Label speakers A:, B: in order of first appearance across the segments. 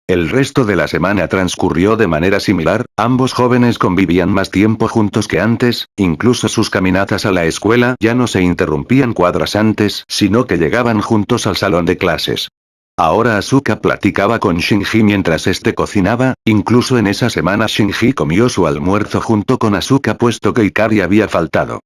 A: El resto de la semana transcurrió de manera similar, ambos jóvenes convivían más tiempo juntos que antes, incluso sus caminatas a la escuela ya no se interrumpían cuadras antes, sino que llegaban juntos al salón de clases. Ahora Asuka platicaba con Shinji mientras este cocinaba, incluso en esa semana Shinji comió su almuerzo junto con Asuka puesto que Ikari había faltado.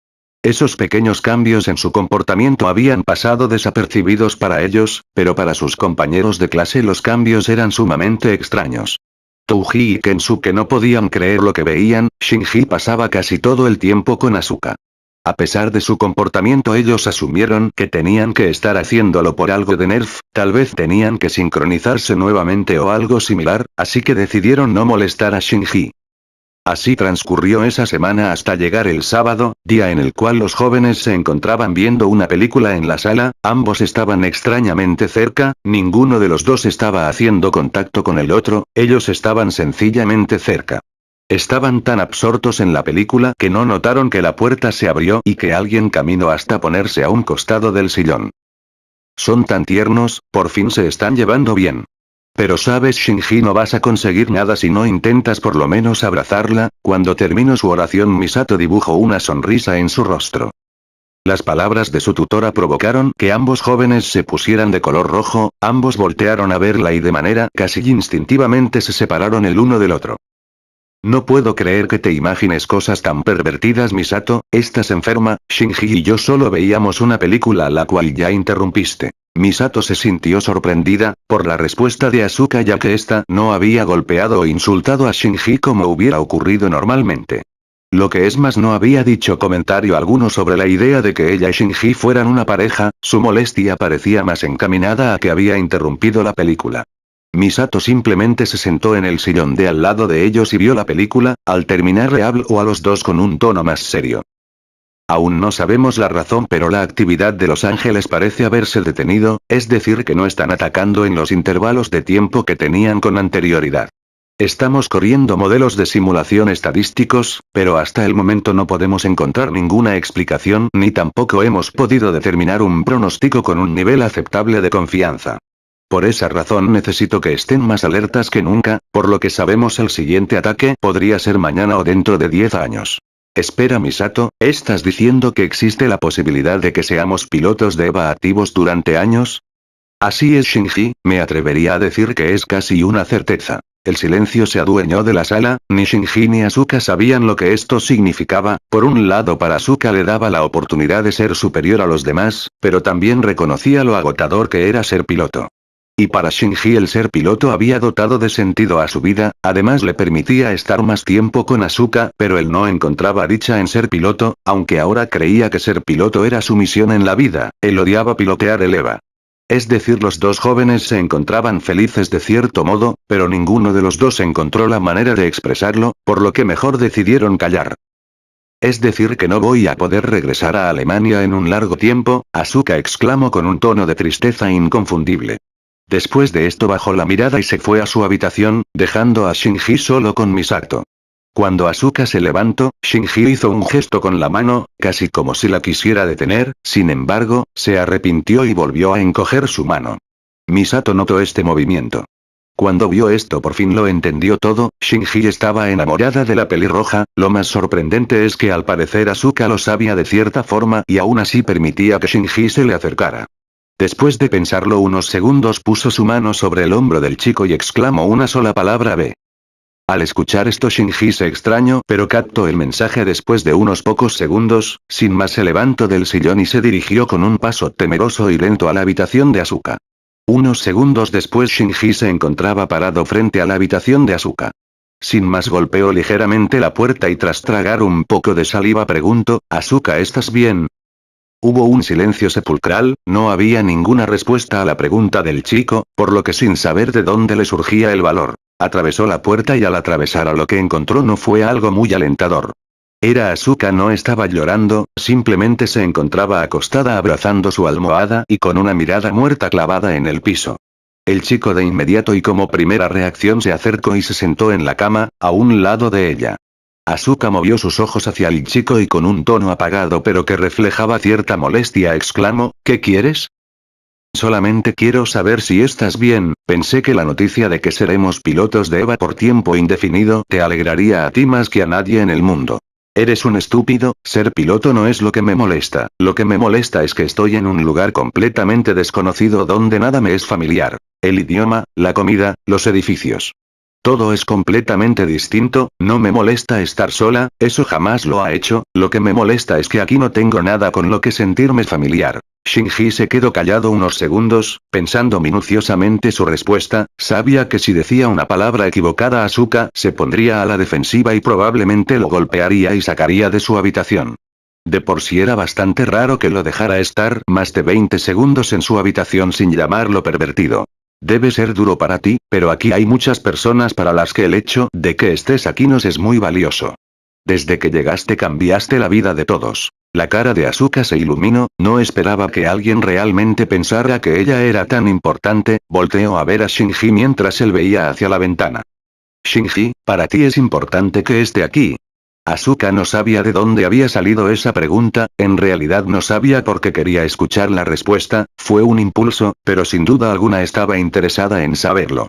A: Esos pequeños cambios en su comportamiento habían pasado desapercibidos para ellos, pero para sus compañeros de clase los cambios eran sumamente extraños. Touji y Kensuke no podían creer lo que veían, Shinji pasaba casi todo el tiempo con Asuka. A pesar de su comportamiento ellos asumieron que tenían que estar haciéndolo por algo de nerf, tal vez tenían que sincronizarse nuevamente o algo similar, así que decidieron no molestar a Shinji. Así transcurrió esa semana hasta llegar el sábado, día en el cual los jóvenes se encontraban viendo una película en la sala, ambos estaban extrañamente cerca, ninguno de los dos estaba haciendo contacto con el otro, ellos estaban sencillamente cerca. Estaban tan absortos en la película que no notaron que la puerta se abrió y que alguien caminó hasta ponerse a un costado del sillón. Son tan tiernos, por fin se están llevando bien. Pero sabes Shinji, no vas a conseguir nada si no intentas por lo menos abrazarla. Cuando terminó su oración Misato dibujó una sonrisa en su rostro. Las palabras de su tutora provocaron que ambos jóvenes se pusieran de color rojo, ambos voltearon a verla y de manera casi instintivamente se separaron el uno del otro. No puedo creer que te imagines cosas tan pervertidas Misato, estás enferma. Shinji y yo solo veíamos una película a la cual ya interrumpiste. Misato se sintió sorprendida por la respuesta de Asuka ya que ésta no había golpeado o insultado a Shinji como hubiera ocurrido normalmente. Lo que es más, no había dicho comentario alguno sobre la idea de que ella y Shinji fueran una pareja, su molestia parecía más encaminada a que había interrumpido la película. Misato simplemente se sentó en el sillón de al lado de ellos y vio la película, al terminar le habló a los dos con un tono más serio. Aún no sabemos la razón pero la actividad de los ángeles parece haberse detenido, es decir que no están atacando en los intervalos de tiempo que tenían con anterioridad. Estamos corriendo modelos de simulación estadísticos, pero hasta el momento no podemos encontrar ninguna explicación ni tampoco hemos podido determinar un pronóstico con un nivel aceptable de confianza. Por esa razón necesito que estén más alertas que nunca, por lo que sabemos el siguiente ataque podría ser mañana o dentro de 10 años. Espera Misato, ¿estás diciendo que existe la posibilidad de que seamos pilotos de EVA activos durante años? Así es Shinji, me atrevería a decir que es casi una certeza. El silencio se adueñó de la sala, ni Shinji ni Asuka sabían lo que esto significaba. Por un lado para Asuka le daba la oportunidad de ser superior a los demás, pero también reconocía lo agotador que era ser piloto. Y para Shinji el ser piloto había dotado de sentido a su vida, además le permitía estar más tiempo con Asuka, pero él no encontraba dicha en ser piloto, aunque ahora creía que ser piloto era su misión en la vida, él odiaba pilotear el EVA. Es decir, los dos jóvenes se encontraban felices de cierto modo, pero ninguno de los dos encontró la manera de expresarlo, por lo que mejor decidieron callar. Es decir que no voy a poder regresar a Alemania en un largo tiempo, Asuka exclamó con un tono de tristeza inconfundible. Después de esto bajó la mirada y se fue a su habitación, dejando a Shinji solo con Misato. Cuando Asuka se levantó, Shinji hizo un gesto con la mano, casi como si la quisiera detener, sin embargo, se arrepintió y volvió a encoger su mano. Misato notó este movimiento. Cuando vio esto por fin lo entendió todo, Shinji estaba enamorada de la pelirroja, lo más sorprendente es que al parecer Asuka lo sabía de cierta forma y aún así permitía que Shinji se le acercara. Después de pensarlo unos segundos puso su mano sobre el hombro del chico y exclamó una sola palabra B. Al escuchar esto Shinji se extrañó pero captó el mensaje después de unos pocos segundos, sin más se levantó del sillón y se dirigió con un paso temeroso y lento a la habitación de Asuka. Unos segundos después Shinji se encontraba parado frente a la habitación de Asuka. Sin más golpeó ligeramente la puerta y tras tragar un poco de saliva preguntó, «Asuka, ¿estás bien?». Hubo un silencio sepulcral, no había ninguna respuesta a la pregunta del chico, por lo que sin saber de dónde le surgía el valor, atravesó la puerta y al atravesar a lo que encontró no fue algo muy alentador. Era Asuka, no estaba llorando, simplemente se encontraba acostada abrazando su almohada y con una mirada muerta clavada en el piso. El chico de inmediato y como primera reacción se acercó y se sentó en la cama, a un lado de ella. Asuka movió sus ojos hacia el chico y con un tono apagado pero que reflejaba cierta molestia exclamó, «¿Qué quieres?». Solamente quiero saber si estás bien, pensé que la noticia de que seremos pilotos de EVA por tiempo indefinido te alegraría a ti más que a nadie en el mundo. Eres un estúpido, ser piloto no es lo que me molesta, lo que me molesta es que estoy en un lugar completamente desconocido donde nada me es familiar. El idioma, la comida, los edificios. Todo es completamente distinto, no me molesta estar sola, eso jamás lo ha hecho, lo que me molesta es que aquí no tengo nada con lo que sentirme familiar. Shinji se quedó callado unos segundos, pensando minuciosamente su respuesta, sabía que si decía una palabra equivocada Asuka se pondría a la defensiva y probablemente lo golpearía y sacaría de su habitación. De por sí era bastante raro que lo dejara estar más de 20 segundos en su habitación sin llamarlo pervertido. Debe ser duro para ti, pero aquí hay muchas personas para las que el hecho de que estés aquí nos es muy valioso. Desde que llegaste cambiaste la vida de todos. La cara de Asuka se iluminó, no esperaba que alguien realmente pensara que ella era tan importante, volteó a ver a Shinji mientras él veía hacia la ventana. Shinji, para ti es importante que esté aquí. Asuka no sabía de dónde había salido esa pregunta, en realidad no sabía por qué quería escuchar la respuesta, fue un impulso, pero sin duda alguna estaba interesada en saberlo.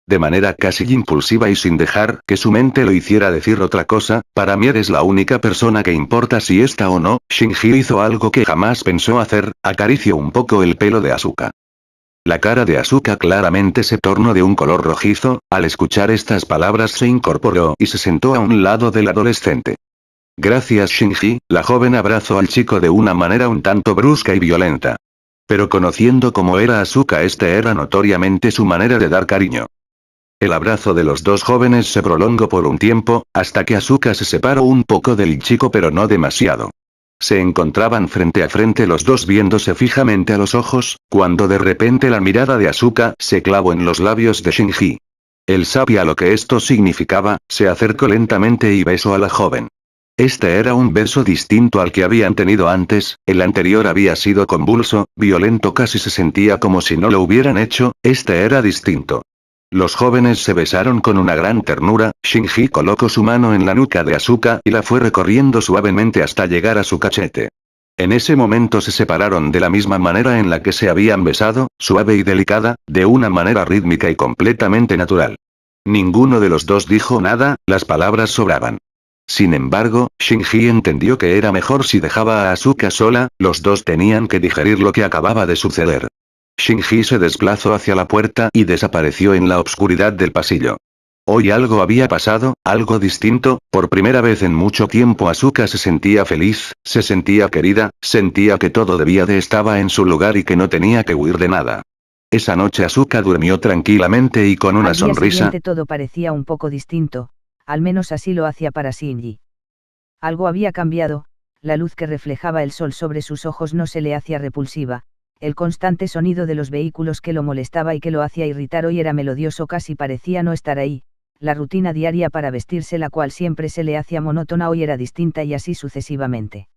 A: De manera casi impulsiva y sin dejar que su mente lo hiciera decir otra cosa, para mí eres la única persona que importa si está o no, Shinji hizo algo que jamás pensó hacer, acarició un poco el pelo de Asuka. La cara de Asuka claramente se tornó de un color rojizo, al escuchar estas palabras se incorporó y se sentó a un lado del adolescente. Gracias Shinji, la joven abrazó al chico de una manera un tanto brusca y violenta. Pero conociendo cómo era Asuka era notoriamente su manera de dar cariño. El abrazo de los dos jóvenes se prolongó por un tiempo, hasta que Asuka se separó un poco del chico pero no demasiado. Se encontraban frente a frente los dos viéndose fijamente a los ojos, cuando de repente la mirada de Asuka se clavó en los labios de Shinji. Él sabía lo que esto significaba, se acercó lentamente y besó a la joven. Este era un beso distinto al que habían tenido antes, el anterior había sido convulso, violento casi se sentía como si no lo hubieran hecho, este era distinto. Los jóvenes se besaron con una gran ternura, Shinji colocó su mano en la nuca de Asuka y la fue recorriendo suavemente hasta llegar a su cachete. En ese momento se separaron de la misma manera en la que se habían besado, suave y delicada, de una manera rítmica y completamente natural. Ninguno de los dos dijo nada, las palabras sobraban. Sin embargo, Shinji entendió que era mejor si dejaba a Asuka sola, los dos tenían que digerir lo que acababa de suceder. Shinji se desplazó hacia la puerta y desapareció en la obscuridad del pasillo. Hoy algo había pasado, algo distinto, por primera vez en mucho tiempo Asuka se sentía feliz, se sentía querida, sentía que todo debía de estar en su lugar y que no tenía que huir de nada. Esa noche Asuka durmió tranquilamente y con una sonrisa.
B: Al día siguiente todo parecía un poco distinto, al menos así lo hacía para Shinji. Algo había cambiado, la luz que reflejaba el sol sobre sus ojos no se le hacía repulsiva. El constante sonido de los vehículos que lo molestaba y que lo hacía irritar hoy era melodioso, casi parecía no estar ahí, la rutina diaria para vestirse la cual siempre se le hacía monótona hoy era distinta y así sucesivamente.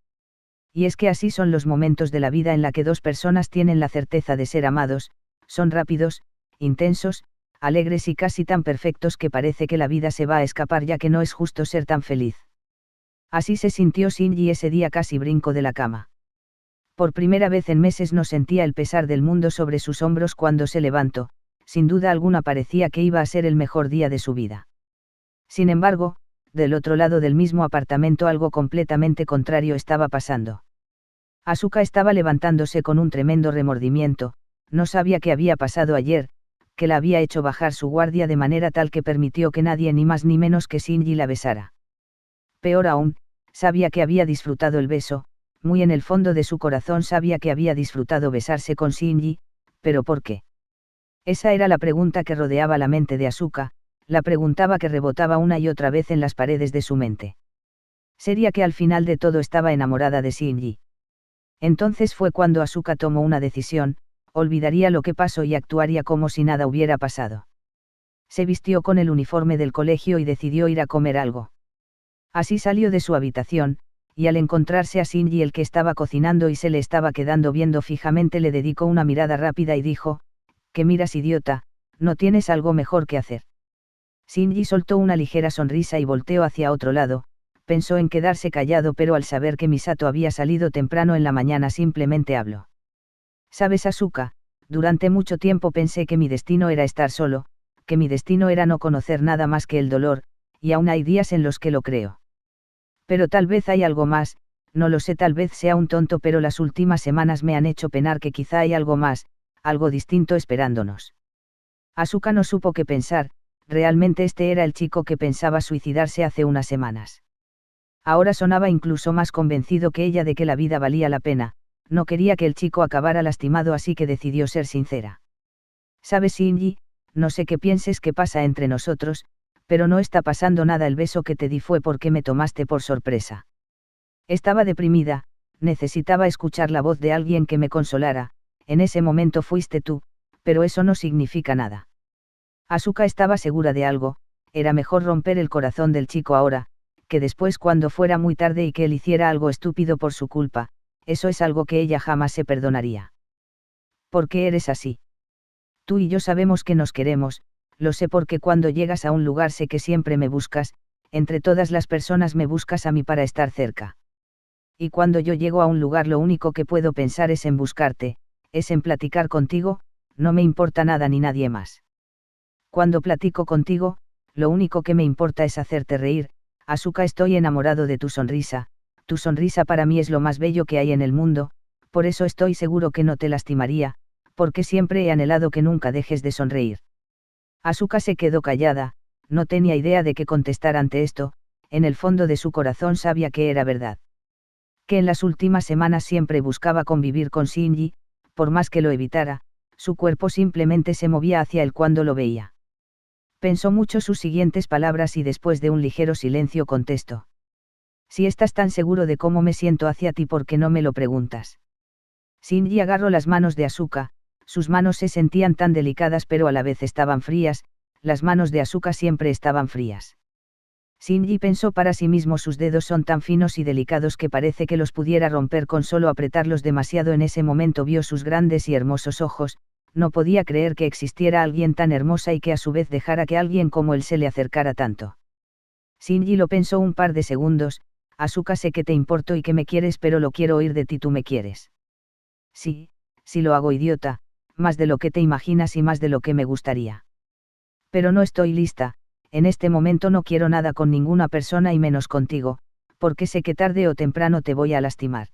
B: Y es que así son los momentos de la vida en la que dos personas tienen la certeza de ser amados, son rápidos, intensos, alegres y casi tan perfectos que parece que la vida se va a escapar ya que no es justo ser tan feliz. Así se sintió Shinji ese día, casi brincó de la cama. Por primera vez en meses no sentía el pesar del mundo sobre sus hombros cuando se levantó, sin duda alguna parecía que iba a ser el mejor día de su vida. Sin embargo, del otro lado del mismo apartamento algo completamente contrario estaba pasando. Asuka estaba levantándose con un tremendo remordimiento, no sabía qué había pasado ayer, que la había hecho bajar su guardia de manera tal que permitió que nadie ni más ni menos que Shinji la besara. Peor aún, sabía que había disfrutado el beso, muy en el fondo de su corazón sabía que había disfrutado besarse con Shinji, pero ¿por qué? Esa era la pregunta que rodeaba la mente de Asuka, la preguntaba que rebotaba una y otra vez en las paredes de su mente. ¿Sería que al final de todo estaba enamorada de Shinji? Entonces fue cuando Asuka tomó una decisión, olvidaría lo que pasó y actuaría como si nada hubiera pasado. Se vistió con el uniforme del colegio y decidió ir a comer algo. Así salió de su habitación, y al encontrarse a Shinji el que estaba cocinando y se le estaba quedando viendo fijamente le dedicó una mirada rápida y dijo, ¿qué miras, idiota? ¿No tienes algo mejor que hacer? Shinji soltó una ligera sonrisa y volteó hacia otro lado, pensó en quedarse callado pero al saber que Misato había salido temprano en la mañana simplemente habló. ¿Sabes, Asuka? Durante mucho tiempo pensé que mi destino era estar solo, que mi destino era no conocer nada más que el dolor, y aún hay días en los que lo creo. Pero tal vez hay algo más, no lo sé, tal vez sea un tonto, pero las últimas semanas me han hecho penar que quizá hay algo más, algo distinto esperándonos. Asuka no supo qué pensar, realmente este era el chico que pensaba suicidarse hace unas semanas. Ahora sonaba incluso más convencido que ella de que la vida valía la pena, no quería que el chico acabara lastimado, así que decidió ser sincera. ¿Sabes, Shinji? No sé qué pienses que pasa entre nosotros, pero no está pasando nada. El beso que te di fue porque me tomaste por sorpresa. Estaba deprimida, necesitaba escuchar la voz de alguien que me consolara, en ese momento fuiste tú, pero eso no significa nada. Asuka estaba segura de algo, era mejor romper el corazón del chico ahora, que después cuando fuera muy tarde y que él hiciera algo estúpido por su culpa, eso es algo que ella jamás se perdonaría. ¿Por qué eres así? Tú y yo sabemos que nos queremos, lo sé porque cuando llegas a un lugar sé que siempre me buscas, entre todas las personas me buscas a mí para estar cerca. Y cuando yo llego a un lugar lo único que puedo pensar es en buscarte, es en platicar contigo, no me importa nada ni nadie más. Cuando platico contigo, lo único que me importa es hacerte reír, Asuka, estoy enamorado de tu sonrisa para mí es lo más bello que hay en el mundo, por eso estoy seguro que no te lastimaría, porque siempre he anhelado que nunca dejes de sonreír. Asuka se quedó callada, no tenía idea de qué contestar ante esto, en el fondo de su corazón sabía que era verdad. Que en las últimas semanas siempre buscaba convivir con Shinji, por más que lo evitara, su cuerpo simplemente se movía hacia él cuando lo veía. Pensó mucho sus siguientes palabras y después de un ligero silencio contestó. Si estás tan seguro de cómo me siento hacia ti, ¿por qué no me lo preguntas? Shinji agarró las manos de Asuka, sus manos se sentían tan delicadas pero a la vez estaban frías, las manos de Asuka siempre estaban frías. Shinji pensó para sí mismo, sus dedos son tan finos y delicados que parece que los pudiera romper con solo apretarlos demasiado. En ese momento vio sus grandes y hermosos ojos, no podía creer que existiera alguien tan hermosa y que a su vez dejara que alguien como él se le acercara tanto. Shinji lo pensó un par de segundos. Asuka, sé que te importo y que me quieres, pero lo quiero oír de ti. ¿Tú me quieres? Sí, sí lo hago, idiota, más de lo que te imaginas y más de lo que me gustaría. Pero no estoy lista, en este momento no quiero nada con ninguna persona y menos contigo, porque sé que tarde o temprano te voy a lastimar.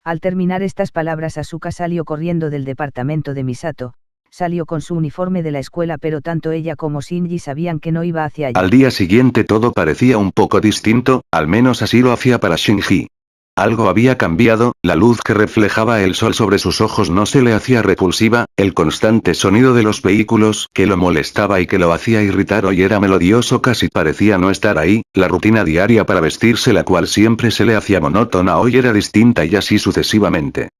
B: Al terminar estas palabras, Asuka salió corriendo del departamento de Misato, salió con su uniforme de la escuela, pero tanto ella como Shinji sabían que no iba hacia allí.
A: Al día siguiente todo parecía un poco distinto, al menos así lo hacía para Shinji. Algo había cambiado, la luz que reflejaba el sol sobre sus ojos no se le hacía repulsiva, el constante sonido de los vehículos que lo molestaba y que lo hacía irritar hoy era melodioso, casi parecía no estar ahí, la rutina diaria para vestirse, la cual siempre se le hacía monótona, hoy era distinta y así sucesivamente.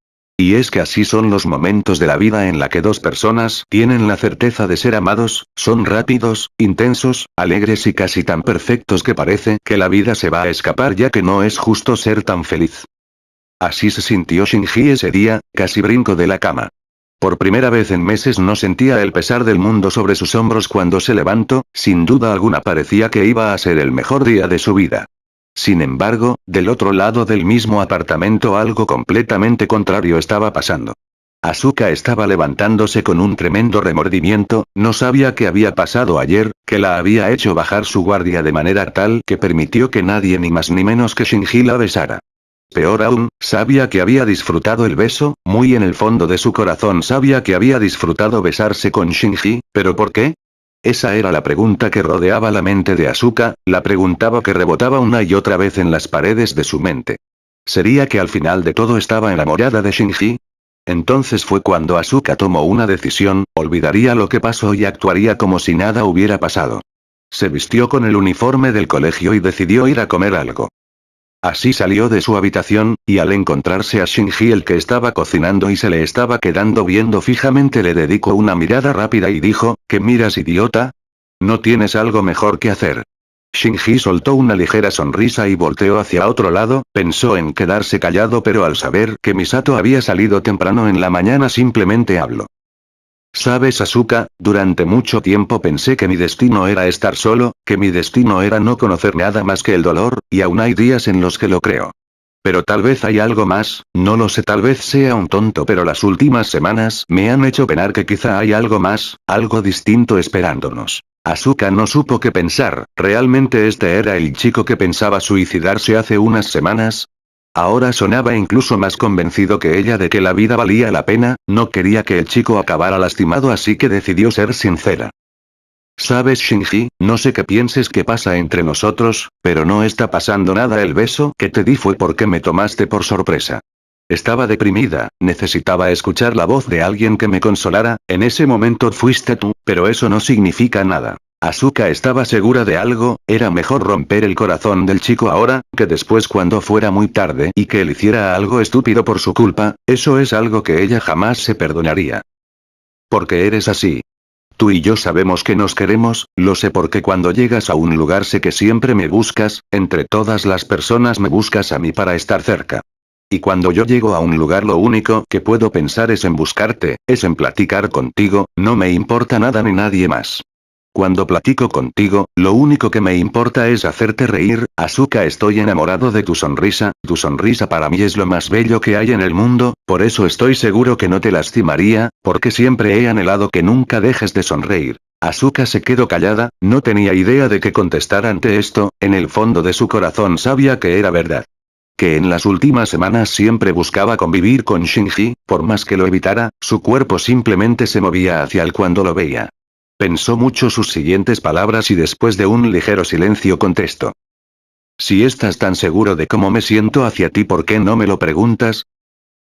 A: Y es que así son los momentos de la vida en la que dos personas tienen la certeza de ser amados, son rápidos, intensos, alegres y casi tan perfectos que parece que la vida se va a escapar, ya que no es justo ser tan feliz. Así se sintió Shinji ese día, casi brincó de la cama. Por primera vez en meses no sentía el pesar del mundo sobre sus hombros cuando se levantó, sin duda alguna parecía que iba a ser el mejor día de su vida. Sin embargo, del otro lado del mismo apartamento algo completamente contrario estaba pasando. Asuka estaba levantándose con un tremendo remordimiento, no sabía qué había pasado ayer, que la había hecho bajar su guardia de manera tal que permitió que nadie ni más ni menos que Shinji la besara. Peor aún, sabía que había disfrutado el beso, muy en el fondo de su corazón sabía que había disfrutado besarse con Shinji, ¿pero por qué? Esa era la pregunta que rodeaba la mente de Asuka, la preguntaba que rebotaba una y otra vez en las paredes de su mente. ¿Sería que al final de todo estaba enamorada de Shinji? Entonces fue cuando Asuka tomó una decisión, olvidaría lo que pasó y actuaría como si nada hubiera pasado. Se vistió con el uniforme del colegio y decidió ir a comer algo. Así salió de su habitación, y al encontrarse a Shinji, el que estaba cocinando y se le estaba quedando viendo fijamente, le dedicó una mirada rápida y dijo, ¿qué miras, idiota? ¿No tienes algo mejor que hacer? Shinji soltó una ligera sonrisa y volteó hacia otro lado, pensó en quedarse callado, pero al saber que Misato había salido temprano en la mañana simplemente habló. ¿Sabes, Asuka? Durante mucho tiempo pensé que mi destino era estar solo, que mi destino era no conocer nada más que el dolor, y aún hay días en los que lo creo. Pero tal vez hay algo más, no lo sé, tal vez sea un tonto, pero las últimas semanas me han hecho pensar que quizá hay algo más, algo distinto esperándonos. Asuka no supo qué pensar, ¿realmente este era el chico que pensaba suicidarse hace unas semanas? Ahora sonaba incluso más convencido que ella de que la vida valía la pena, no quería que el chico acabara lastimado, así que decidió ser sincera. Sabes, Shinji, no sé qué pienses que pasa entre nosotros, pero no está pasando nada. El beso que te di fue porque me tomaste por sorpresa. Estaba deprimida, necesitaba escuchar la voz de alguien que me consolara, en ese momento fuiste tú, pero eso no significa nada. Asuka estaba segura de algo, era mejor romper el corazón del chico ahora, que después cuando fuera muy tarde y que él hiciera algo estúpido por su culpa, eso es algo que ella jamás se perdonaría. Porque eres así. Tú y yo sabemos que nos queremos, lo sé porque cuando llegas a un lugar sé que siempre me buscas, entre todas las personas me buscas a mí para estar cerca. Y cuando yo llego a un lugar lo único que puedo pensar es en buscarte, es en platicar contigo, no me importa nada ni nadie más. Cuando platico contigo, lo único que me importa es hacerte reír, Asuka, estoy enamorado de tu sonrisa para mí es lo más bello que hay en el mundo, por eso estoy seguro que no te lastimaría, porque siempre he anhelado que nunca dejes de sonreír. Asuka se quedó callada, no tenía idea de qué contestar ante esto, en el fondo de su corazón sabía que era verdad. Que en las últimas semanas siempre buscaba convivir con Shinji, por más que lo evitara, su cuerpo simplemente se movía hacia él cuando lo veía. Pensó mucho sus siguientes palabras y después de un ligero silencio contestó. Si estás tan seguro de cómo me siento hacia ti, ¿por qué no me lo preguntas?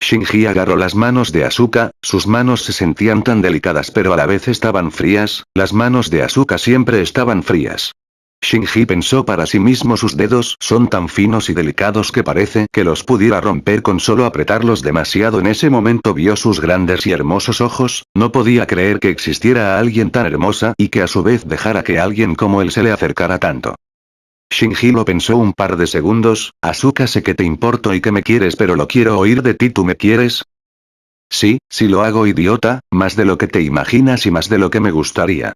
A: Shinji agarró las manos de Asuka, sus manos se sentían tan delicadas pero a la vez estaban frías, las manos de Asuka siempre estaban frías. Shinji pensó para sí mismo, sus dedos son tan finos y delicados que parece que los pudiera romper con solo apretarlos demasiado. En ese momento vio sus grandes y hermosos ojos, no podía creer que existiera alguien tan hermosa y que a su vez dejara que alguien como él se le acercara tanto. Shinji lo pensó un par de segundos, Asuka, sé que te importo y que me quieres, pero lo quiero oír de ti, ¿tú me quieres? Sí, sí lo hago, idiota, más de lo que te imaginas y más de lo que me gustaría.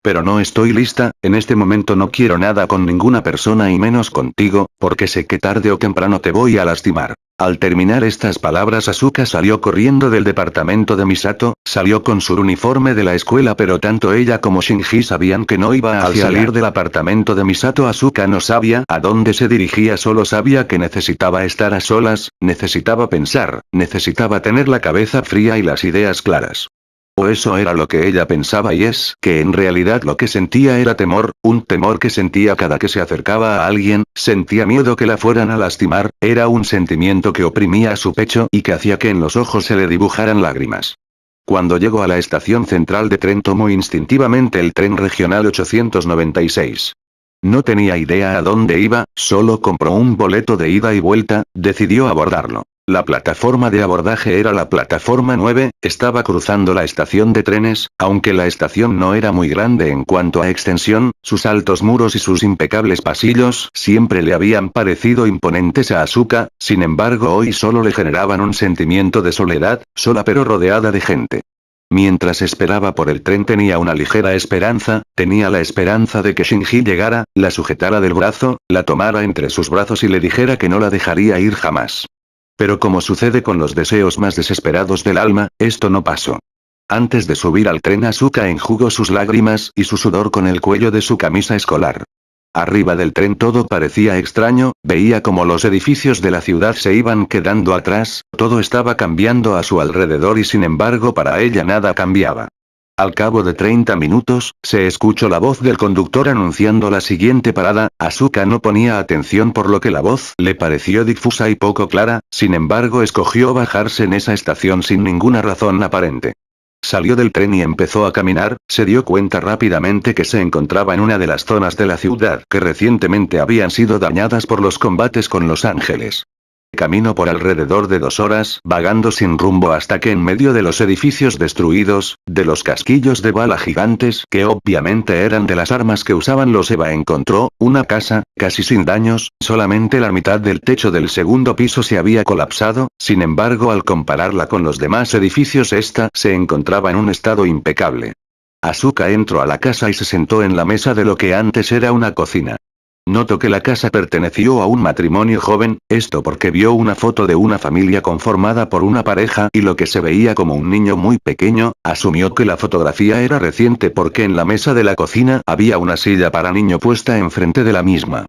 A: Pero no estoy lista, en este momento no quiero nada con ninguna persona y menos contigo, porque sé que tarde o temprano te voy a lastimar. Al terminar estas palabras Asuka salió corriendo del departamento de Misato, salió con su uniforme de la escuela, pero tanto ella como Shinji sabían que no iba a salir del apartamento de Misato. Asuka no sabía a dónde se dirigía, solo sabía que necesitaba estar a solas, necesitaba pensar, necesitaba tener la cabeza fría y las ideas claras. O eso era lo que ella pensaba, y es que en realidad lo que sentía era temor, un temor que sentía cada que se acercaba a alguien, sentía miedo que la fueran a lastimar, era un sentimiento que oprimía a su pecho y que hacía que en los ojos se le dibujaran lágrimas. Cuando llegó a la estación central de tren tomó instintivamente el tren regional 896. No tenía idea a dónde iba, solo compró un boleto de ida y vuelta, decidió abordarlo. La plataforma de abordaje era la plataforma 9, estaba cruzando la estación de trenes, aunque la estación no era muy grande en cuanto a extensión, sus altos muros y sus impecables pasillos siempre le habían parecido imponentes a Asuka, sin embargo hoy solo le generaban un sentimiento de soledad, sola pero rodeada de gente. Mientras esperaba por el tren tenía una ligera esperanza, tenía la esperanza de que Shinji llegara, la sujetara del brazo, la tomara entre sus brazos y le dijera que no la dejaría ir jamás. Pero como sucede con los deseos más desesperados del alma, esto no pasó. Antes de subir al tren Asuka enjugó sus lágrimas y su sudor con el cuello de su camisa escolar. Arriba del tren todo parecía extraño, veía como los edificios de la ciudad se iban quedando atrás, todo estaba cambiando a su alrededor y sin embargo para ella nada cambiaba. Al cabo de 30 minutos, se escuchó la voz del conductor anunciando la siguiente parada. Asuka no ponía atención por lo que la voz le pareció difusa y poco clara, sin embargo escogió bajarse en esa estación sin ninguna razón aparente. Salió del tren y empezó a caminar, se dio cuenta rápidamente que se encontraba en una de las zonas de la ciudad que recientemente habían sido dañadas por los combates con los ángeles. Caminó por alrededor de 2 horas, vagando sin rumbo hasta que en medio de los edificios destruidos, de los casquillos de bala gigantes que obviamente eran de las armas que usaban los EVA, encontró una casa, casi sin daños, solamente la mitad del techo del segundo piso se había colapsado, sin embargo al compararla con los demás edificios esta se encontraba en un estado impecable. Asuka entró a la casa y se sentó en la mesa de lo que antes era una cocina. Notó que la casa perteneció a un matrimonio joven, esto porque vio una foto de una familia conformada por una pareja y lo que se veía como un niño muy pequeño, asumió que la fotografía era reciente porque en la mesa de la cocina había una silla para niño puesta enfrente de la misma.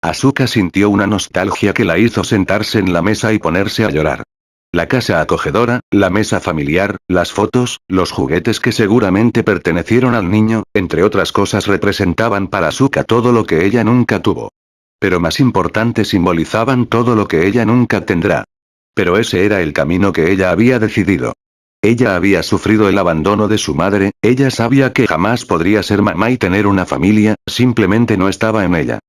A: Asuka sintió una nostalgia que la hizo sentarse en la mesa y ponerse a llorar. La casa acogedora, la mesa familiar, las fotos, los juguetes que seguramente pertenecieron al niño, entre otras cosas representaban para Asuka todo lo que ella nunca tuvo. Pero más importante simbolizaban todo lo que ella nunca tendrá. Pero ese era el camino que ella había decidido. Ella había sufrido el abandono de su madre, ella sabía que jamás podría ser mamá y tener una familia, simplemente no estaba en ella.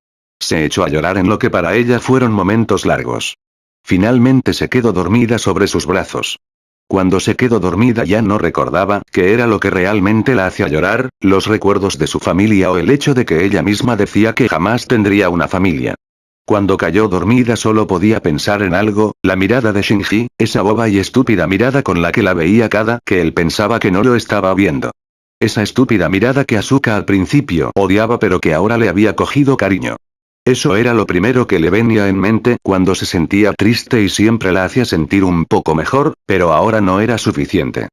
A: Se echó a llorar en lo que para ella fueron momentos largos. Finalmente se quedó dormida sobre sus brazos. Cuando se quedó dormida ya no recordaba qué era lo que realmente la hacía llorar, los recuerdos de su familia o el hecho de que ella misma decía que jamás tendría una familia. Cuando cayó dormida solo podía pensar en algo, la mirada de Shinji, esa boba y estúpida mirada con la que la veía cada que él pensaba que no lo estaba viendo. Esa estúpida mirada que Asuka al principio odiaba pero que ahora le había cogido cariño. Eso era lo primero que le venía en mente cuando se sentía triste y siempre la hacía sentir un poco mejor, pero ahora no era suficiente.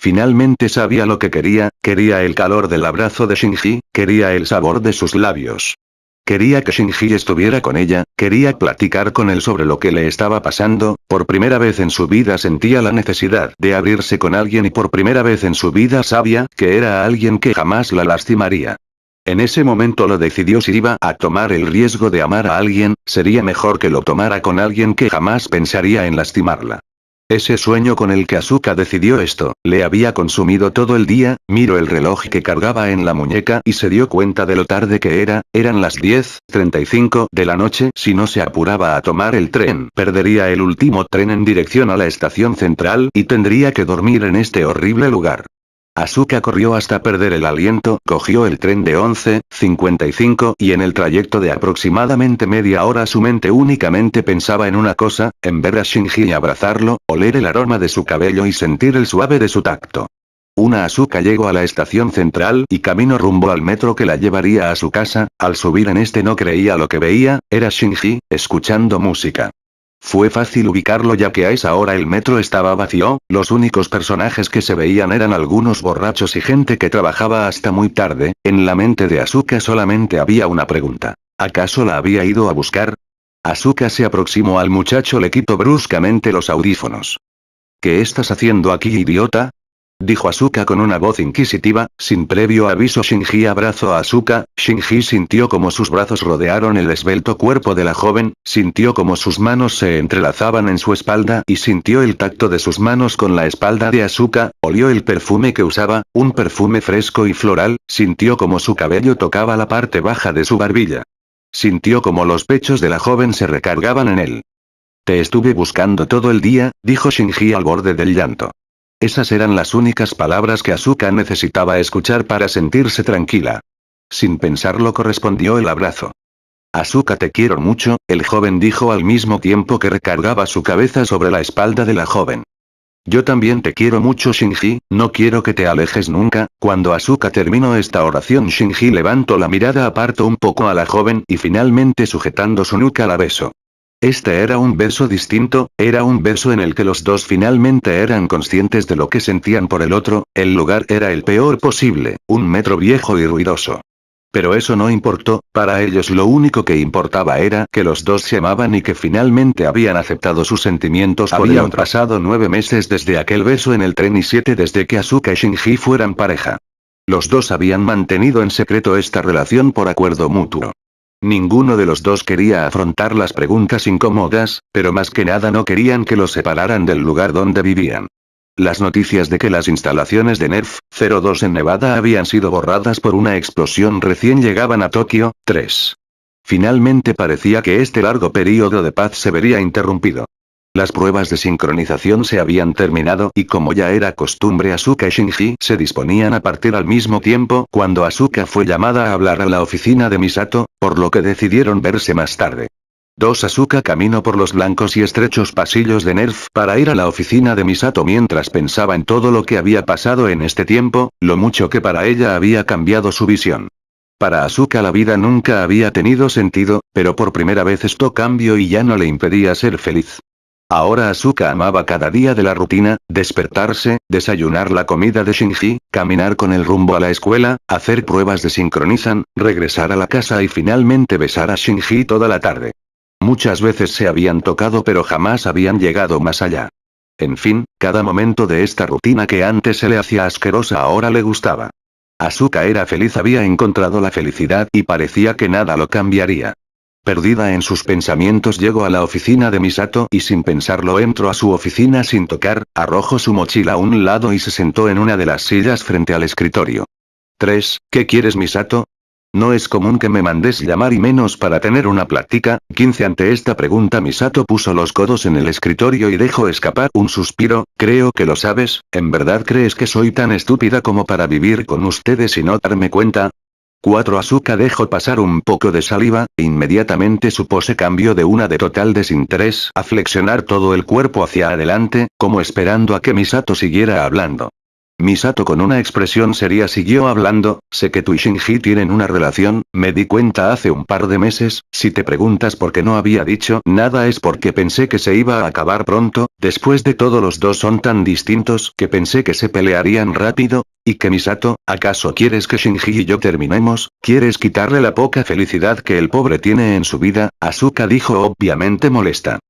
A: Finalmente sabía lo que quería el calor del abrazo de Shinji, quería el sabor de sus labios. Quería que Shinji estuviera con ella, quería platicar con él sobre lo que le estaba pasando, por primera vez en su vida sentía la necesidad de abrirse con alguien y por primera vez en su vida sabía que era alguien que jamás la lastimaría. En ese momento lo decidió: si iba a tomar el riesgo de amar a alguien, sería mejor que lo tomara con alguien que jamás pensaría en lastimarla. Ese sueño con el que Asuka decidió esto, le había consumido todo el día, miró el reloj que cargaba en la muñeca y se dio cuenta de lo tarde que era, eran las 10:35 de la noche. Si no se apuraba a tomar el tren, perdería el último tren en dirección a la estación central y tendría que dormir en este horrible lugar. Asuka corrió hasta perder el aliento, cogió el tren de 11:55 y en el trayecto de aproximadamente media hora su mente únicamente pensaba en una cosa, en ver a Shinji y abrazarlo, oler el aroma de su cabello y sentir el suave de su tacto. Asuka llegó a la estación central y caminó rumbo al metro que la llevaría a su casa. Al subir en este no creía lo que veía, era Shinji, escuchando música. Fue fácil ubicarlo ya que a esa hora el metro estaba vacío, los únicos personajes que se veían eran algunos borrachos y gente que trabajaba hasta muy tarde. En la mente de Asuka solamente había una pregunta: ¿acaso la había ido a buscar? Asuka se aproximó al muchacho, le quitó bruscamente los audífonos. ¿Qué estás haciendo aquí, idiota?, dijo Asuka con una voz inquisitiva. Sin previo aviso Shinji abrazó a Asuka. Shinji sintió como sus brazos rodearon el esbelto cuerpo de la joven, sintió como sus manos se entrelazaban en su espalda y sintió el tacto de sus manos con la espalda de Asuka, olió el perfume que usaba, un perfume fresco y floral, sintió como su cabello tocaba la parte baja de su barbilla. Sintió como los pechos de la joven se recargaban en él. Te estuve buscando todo el día, dijo Shinji al borde del llanto. Esas eran las únicas palabras que Asuka necesitaba escuchar para sentirse tranquila. Sin pensarlo correspondió el abrazo. Asuka, te quiero mucho, el joven dijo al mismo tiempo que recargaba su cabeza sobre la espalda de la joven. Yo también te quiero mucho, Shinji, no quiero que te alejes nunca. Cuando Asuka terminó esta oración, Shinji levantó la mirada, apartó un poco a la joven y finalmente sujetando su nuca la besó. Este era un beso distinto, era un beso en el que los dos finalmente eran conscientes de lo que sentían por el otro. El lugar era el peor posible, un metro viejo y ruidoso. Pero eso no importó, para ellos lo único que importaba era que los dos se amaban y que finalmente habían aceptado sus sentimientos por el otro. Habían pasado 9 meses desde aquel beso en el tren y 7 desde que Asuka y Shinji fueran pareja. Los dos habían mantenido en secreto esta relación por acuerdo mutuo. Ninguno de los dos quería afrontar las preguntas incómodas, pero más que nada no querían que los separaran del lugar donde vivían. Las noticias de que las instalaciones de NERF 02 en Nevada habían sido borradas por una explosión recién llegaban a Tokio. 3. Finalmente parecía que este largo periodo de paz se vería interrumpido. Las pruebas de sincronización se habían terminado y como ya era costumbre Asuka y Shinji se disponían a partir al mismo tiempo cuando Asuka fue llamada a hablar a la oficina de Misato, por lo que decidieron verse más tarde. Asuka caminó por los blancos y estrechos pasillos de NERF para ir a la oficina de Misato mientras pensaba en todo lo que había pasado en este tiempo, lo mucho que para ella había cambiado su visión. Para Asuka la vida nunca había tenido sentido, pero por primera vez esto cambió y ya no le impedía ser feliz. Ahora Asuka amaba cada día de la rutina, despertarse, desayunar la comida de Shinji, caminar con el rumbo a la escuela, hacer pruebas de sincronizan, regresar a la casa y finalmente besar a Shinji toda la tarde. Muchas veces se habían tocado pero jamás habían llegado más allá. En fin, cada momento de esta rutina que antes se le hacía asquerosa ahora le gustaba. Asuka era feliz, había encontrado la felicidad y parecía que nada lo cambiaría. Perdida en sus pensamientos llegó a la oficina de Misato y sin pensarlo entró a su oficina sin tocar, arrojó su mochila a un lado y se sentó en una de las sillas frente al escritorio. 3. ¿Qué quieres, Misato? No es común que me mandes llamar y menos para tener una plática. 15. Ante esta pregunta Misato puso los codos en el escritorio y dejó escapar un suspiro. Creo que lo sabes, ¿en verdad crees que soy tan estúpida como para vivir con ustedes y no darme cuenta? 4. Asuka dejó pasar un poco de saliva, e inmediatamente su pose cambió de una de total desinterés a flexionar todo el cuerpo hacia adelante, como esperando a que Misato siguiera hablando. Misato con una expresión seria siguió hablando, sé que tú y Shinji tienen una relación, me di cuenta hace un par de meses, si te preguntas por qué no había dicho nada es porque pensé que se iba a acabar pronto, después de todo los dos son tan distintos que pensé que se pelearían rápido, y que Misato, ¿acaso quieres que Shinji y yo terminemos? ¿Quieres quitarle la poca felicidad que el pobre tiene en su vida? Asuka dijo obviamente molesta.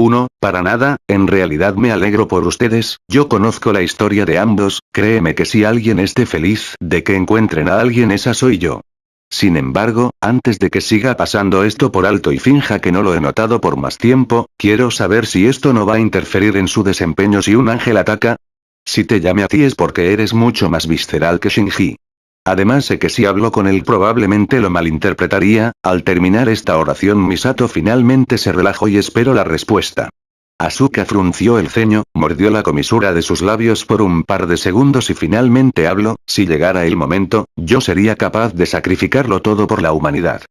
A: 1, para nada, en realidad me alegro por ustedes, yo conozco la historia de ambos, créeme que si alguien esté feliz de que encuentren a alguien esa soy yo. Sin embargo, antes de que siga pasando esto por alto y finja que no lo he notado por más tiempo, quiero saber si esto no va a interferir en su desempeño si un ángel ataca. Si te llame a ti es porque eres mucho más visceral que Shinji. Además sé que si hablo con él probablemente lo malinterpretaría. Al terminar esta oración Misato finalmente se relajó y esperó la respuesta. Asuka frunció el ceño, mordió la comisura de sus labios por un par de segundos y finalmente habló, si llegara el momento, yo sería capaz de sacrificarlo todo por la humanidad.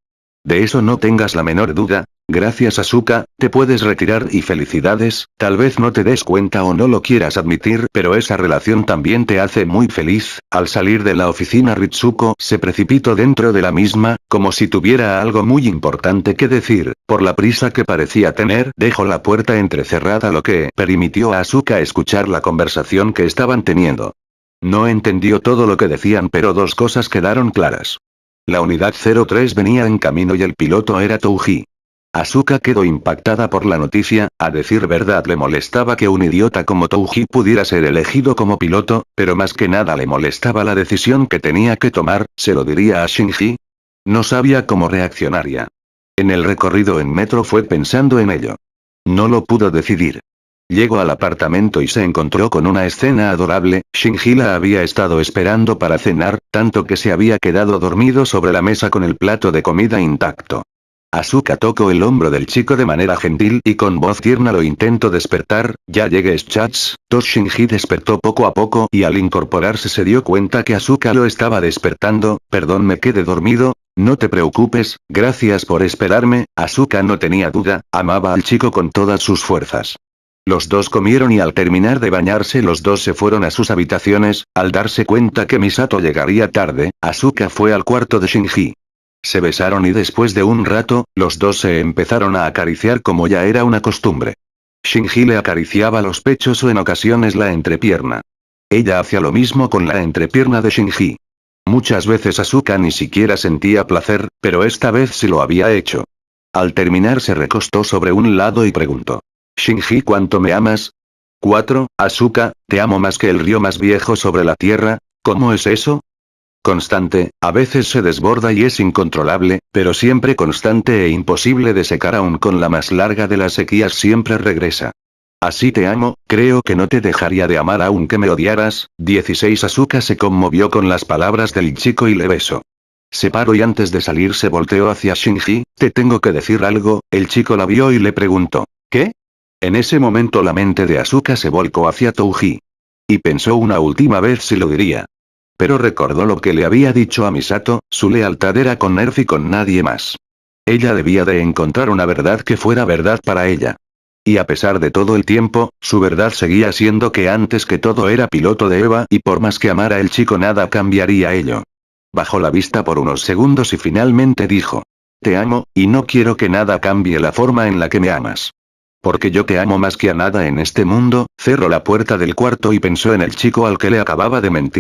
A: De eso no tengas la menor duda. Gracias Asuka, te puedes retirar y felicidades, tal vez no te des cuenta o no lo quieras admitir, pero esa relación también te hace muy feliz. Al salir de la oficina Ritsuko se precipitó dentro de la misma, como si tuviera algo muy importante que decir, por la prisa que parecía tener, dejó la puerta entrecerrada lo que permitió a Asuka escuchar la conversación que estaban teniendo. No entendió todo lo que decían pero dos cosas quedaron claras. La unidad 03 venía en camino y el piloto era Touji. Asuka quedó impactada por la noticia, a decir verdad le molestaba que un idiota como Touji pudiera ser elegido como piloto, pero más que nada le molestaba la decisión que tenía que tomar, ¿se lo diría a Shinji? No sabía cómo reaccionaría. En el recorrido en metro fue pensando en ello. No lo pudo decidir. Llegó al apartamento y se encontró con una escena adorable. Shinji la había estado esperando para cenar, tanto que se había quedado dormido sobre la mesa con el plato de comida intacto. Asuka tocó el hombro del chico de manera gentil y con voz tierna lo intentó despertar, ya llegues chats. Shinji despertó poco a poco y al incorporarse se dio cuenta que Asuka lo estaba despertando, perdón me quedé dormido, no te preocupes, gracias por esperarme. Asuka no tenía duda, amaba al chico con todas sus fuerzas. Los dos comieron y al terminar de bañarse los dos se fueron a sus habitaciones, al darse cuenta que Misato llegaría tarde, Asuka fue al cuarto de Shinji. Se besaron y después de un rato, los dos se empezaron a acariciar como ya era una costumbre. Shinji le acariciaba los pechos o en ocasiones la entrepierna. Ella hacía lo mismo con la entrepierna de Shinji. Muchas veces Asuka ni siquiera sentía placer, pero esta vez sí lo había hecho. Al terminar se recostó sobre un lado y preguntó. Shinji, ¿cuánto me amas? 4. Asuka, te amo más que el río más viejo sobre la tierra. ¿Cómo es eso? Constante, a veces se desborda y es incontrolable, pero siempre constante e imposible de secar aún con la más larga de las sequías siempre regresa. Así te amo, creo que no te dejaría de amar aunque me odiaras. 16. Asuka se conmovió con las palabras del chico y le besó. Se paró y antes de salir se volteó hacia Shinji, te tengo que decir algo. El chico la vio y le preguntó, ¿qué? En ese momento la mente de Asuka se volcó hacia Touji. Y pensó una última vez si lo diría. Pero recordó lo que le había dicho a Misato, su lealtad era con Nerf y con nadie más. Ella debía de encontrar una verdad que fuera verdad para ella. Y a pesar de todo el tiempo, su verdad seguía siendo que antes que todo era piloto de Eva y por más que amara el chico nada cambiaría ello. Bajó la vista por unos segundos y finalmente dijo. Te amo, y no quiero que nada cambie la forma en la que me amas. Porque yo te amo más que a nada en este mundo. Cerró la puerta del cuarto y pensó en el chico al que le acababa de mentir.